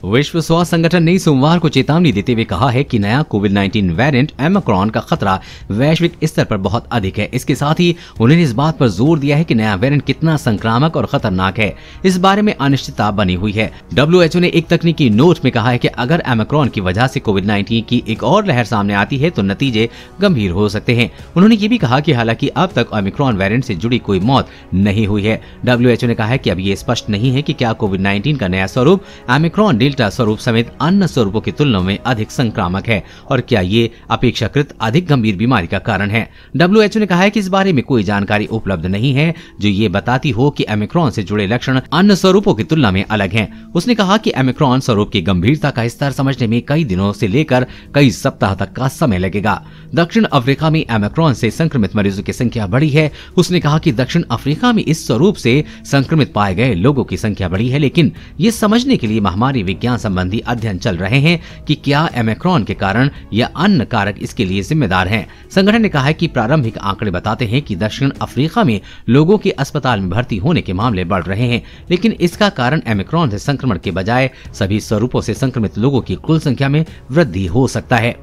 विश्व स्वास्थ्य संगठन ने सोमवार को चेतावनी देते हुए कहा है कि नया कोविड-19 वेरिएंट ओमिक्रॉन का खतरा वैश्विक स्तर पर बहुत अधिक है। इसके साथ ही उन्होंने इस बात पर जोर दिया है कि नया वेरिएंट कितना संक्रामक और खतरनाक है, इस बारे में अनिश्चितता बनी हुई है। WHO ने एक तकनीकी नोट में कहा है कि अगर ओमिक्रॉन की वजह से कोविड-19 की एक और लहर सामने आती है तो नतीजे गंभीर हो सकते हैं। उन्होंने ये भी कहा कि हालांकि अब तक ओमिक्रॉन वेरिएंट से जुड़ी कोई मौत नहीं हुई है। WHO ने कहा है कि अब ये स्पष्ट नहीं है कि क्या कोविड-19 का नया स्वरूप ओमिक्रॉन डेल्टा स्वरूप समेत अन्य स्वरूपों की तुलना में अधिक संक्रामक है और क्या ये अपेक्षाकृत अधिक गंभीर बीमारी का कारण है। WHO ने कहा है कि इस बारे में कोई जानकारी उपलब्ध नहीं है जो ये बताती हो कि ओमिक्रॉन से जुड़े लक्षण अन्य स्वरूपों की तुलना में अलग हैं। उसने कहा कि ओमिक्रॉन स्वरूप की गंभीरता का स्तर समझने में कई दिनों से लेकर कई सप्ताह तक का समय लगेगा। दक्षिण अफ्रीका में ओमिक्रॉन से संक्रमित मरीजों की संख्या बढ़ी है। उसने कहा कि दक्षिण अफ्रीका में इस स्वरूप से संक्रमित पाए गए लोगों की संख्या बढ़ी है, लेकिन ये समझने के लिए महामारी विज्ञान संबंधी अध्ययन चल रहे हैं कि क्या ओमिक्रॉन के कारण या अन्य कारक इसके लिए जिम्मेदार हैं। संगठन ने कहा है कि प्रारंभिक आंकड़े बताते हैं कि दक्षिण अफ्रीका में लोगों के अस्पताल में भर्ती होने के मामले बढ़ रहे हैं, लेकिन इसका कारण ओमिक्रॉन से संक्रमण के बजाय सभी स्वरूपों से संक्रमित लोगों की कुल संख्या में वृद्धि हो सकता है।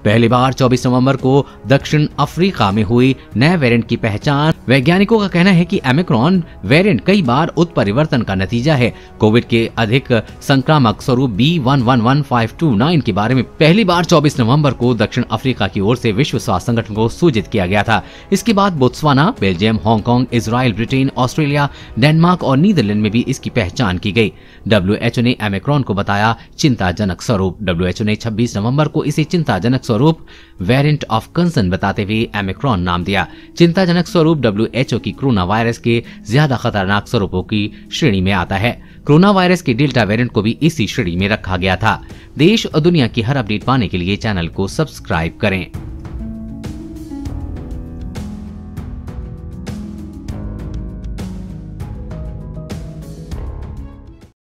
पहली बार 24 नवंबर को दक्षिण अफ्रीका में हुई नए वेरिएंट की पहचान। वैज्ञानिकों का कहना है कि ओमिक्रॉन वेरिएंट कई बार उत्परिवर्तन का नतीजा है। कोविड के अधिक संक्रामक स्वरूप B111529 के बारे में पहली बार 24 नवंबर को दक्षिण अफ्रीका की ओर से विश्व स्वास्थ्य संगठन को सूचित किया गया था। इसके बाद Botswana, Belgium, Hong Kong, Israel, Britain, Australia, Denmark और नीदरलैंड में भी इसकी पहचान की गई। WHO ने ओमिक्रॉन को बताया चिंताजनक स्वरूप। WHO ने 26 नवंबर को इसे चिंताजनक स्वरूप वेरिएंट ऑफ कंसर्न बताते हुए ओमिक्रॉन नाम दिया। चिंताजनक स्वरूप WHO की कोरोना वायरस के ज्यादा खतरनाक स्वरूपों की श्रेणी में आता है। कोरोना वायरस के डेल्टा वेरिएंट को भी इसी श्रेणी में रखा गया था। देश और दुनिया की हर अपडेट पाने के लिए चैनल को सब्सक्राइब करें।